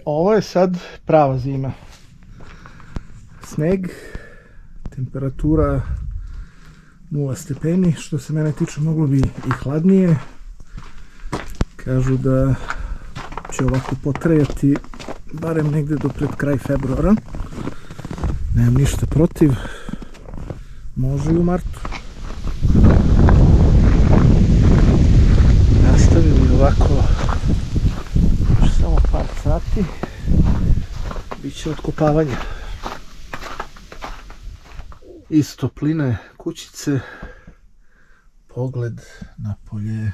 Ovo je sad prava zima. Sneg, temperatura 0 stepeni, što se mene tiče moglo bi i hladnije. Kažu da će ovako potrajati barem negde do pred kraj februara. Nemam ništa protiv, može i u martu. Nastavili ovako još samo par sati, bit će otkopavanja. Iz topline kućice pogled na polje.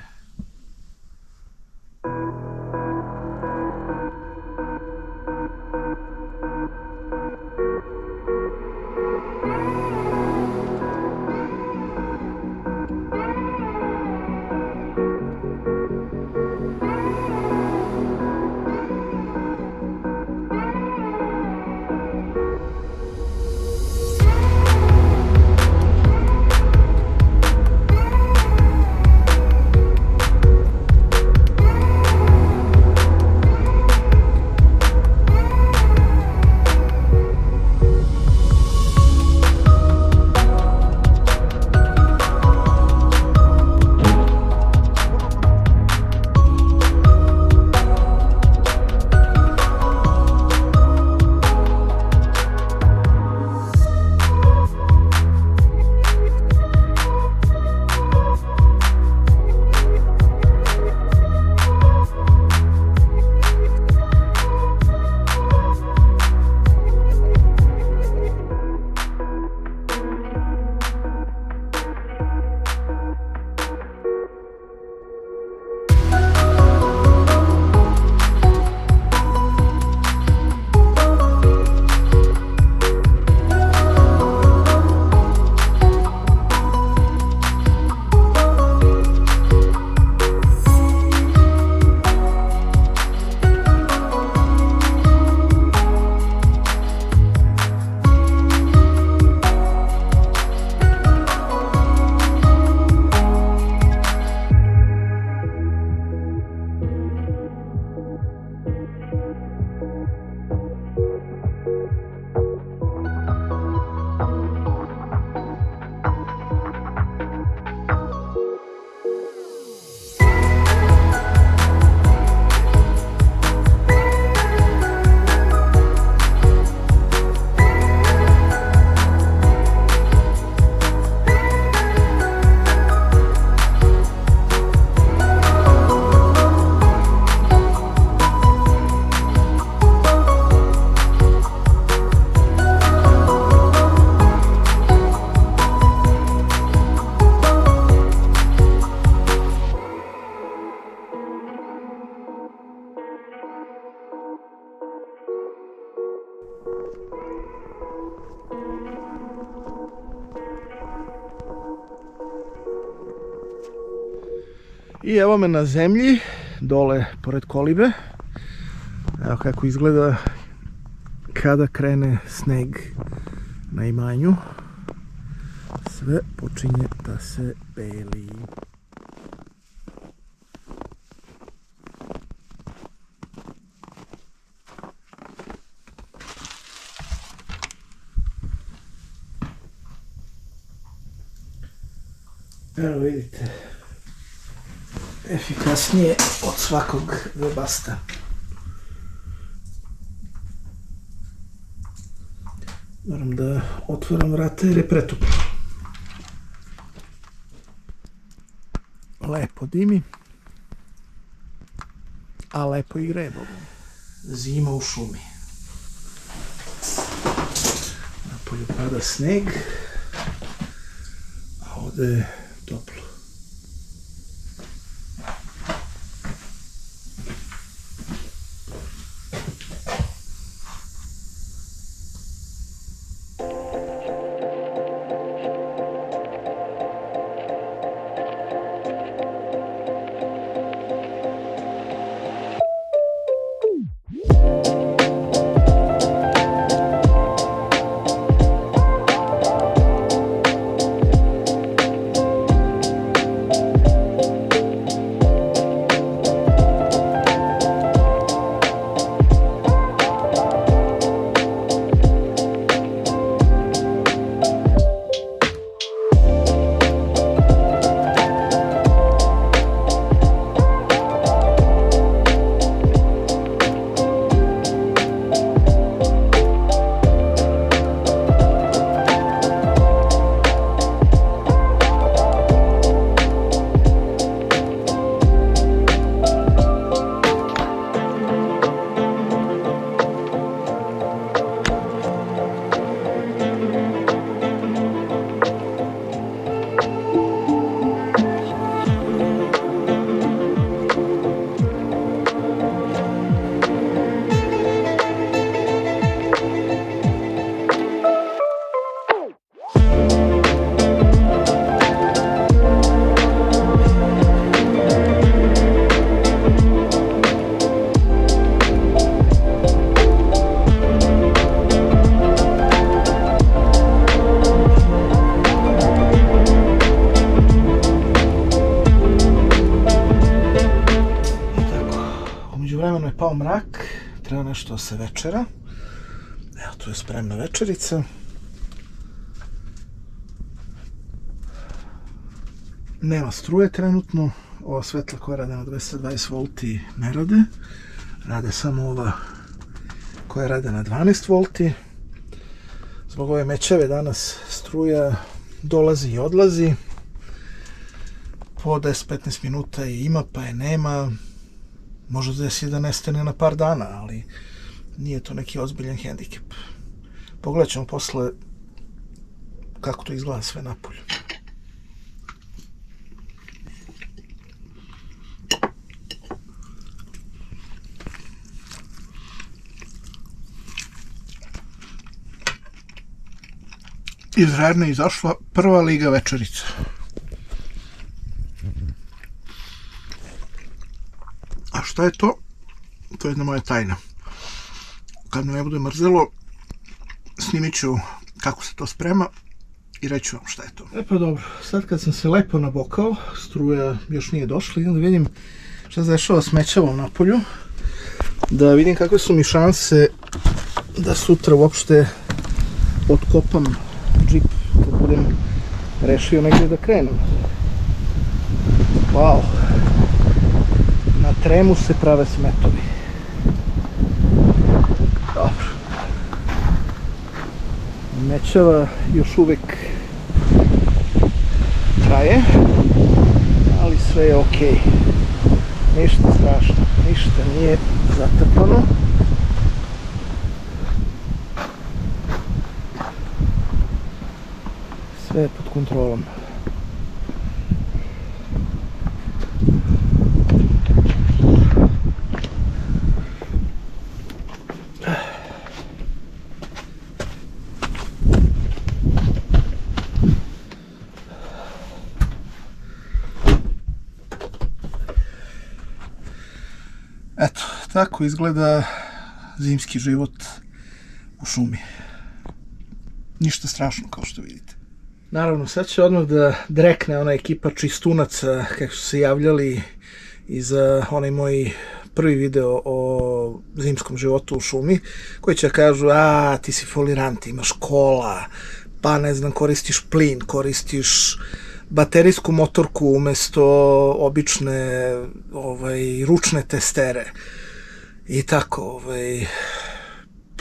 I evo me na zemlji, dole pored kolibe. Evo kako izgleda kada krene sneg na imanju. Sve počinje da se beli. Evo vidite, efikasnije od svakog webasta. Moram da otvoram vrata jer je pretoplo. Lepo dimi, a lepo i greje, bogom. Zima u šumi. Napolju pada sneg, a ovde je toplo. pao mrak, treba nešto da se večera. Evo, tu je spremna večerica. Nema struje trenutno, ova svetla koja rade na 220 V ne rade. Rade samo ova koja rade na 12 V. Zbog ove mećave danas struja dolazi i odlazi. Po 10-15 minuta je ima, pa je nema. Može da se da nestane na par dana, ali nije to neki ozbiljan hendikep. Pogledat ćemo posle kako to izgleda sve napolju. Iz Rerne izašla prva liga večerica. A šta je to? To je jedna moja tajna. Kad me ne bude mrzelo, snimit ću kako se to sprema i reću vam šta je to. E pa dobro, sad kad sam se lepo nabokao, struja još nije došla, idem da vidim šta se dešava s mećavom napolju, da vidim kakve su mi šanse da sutra uopšte otkopam džip, kad budem rešio negdje da krenem. Wow! Na tremu se prave smetovi. Dobro. Mećava još uvek traje, ali sve je okej. Ništa strašno, ništa nije zatrpano. Sve je pod kontrolom. Eto, tako izgleda zimski život u šumi. Ništa strašno, kao što vidite. Naravno, sad će odmah da drekne ona ekipa čistunaca, kako su se javljali i za onaj moj prvi video o zimskom životu u šumi, koji će kažu, ti si folirant, imaš kola, pa ne znam, koristiš plin, koristiš baterijsku motorku umesto obične ručne testere i tako.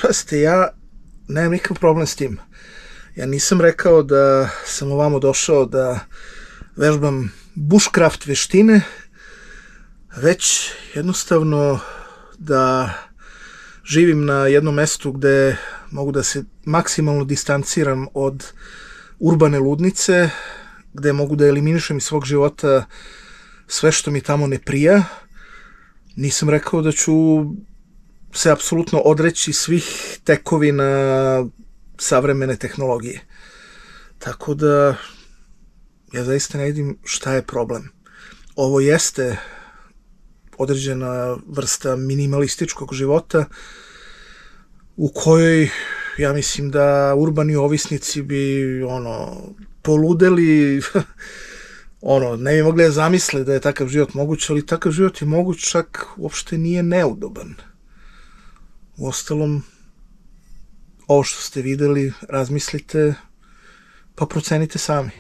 Pazite, ja nemam nikakav problem s tim. Ja nisam rekao da sam ovamo došao da vežbam bushcraft veštine, već jednostavno da živim na jednom mestu gde mogu da se maksimalno distanciram od urbane ludnice, gde mogu da eliminišem iz svog života sve što mi tamo ne prija. Nisam rekao da ću se apsolutno odreći svih tekovina savremene tehnologije. Tako da ja zaista ne vidim šta je problem. Ovo jeste određena vrsta minimalističkog života u kojoj ja mislim da urbani ovisnici bi poludeli, ne bi mogli da zamisle da je takav život moguć, ali takav život je moguć, čak uopšte nije neudoban. Uostalom, ovo što ste videli, razmislite, pa procenite sami.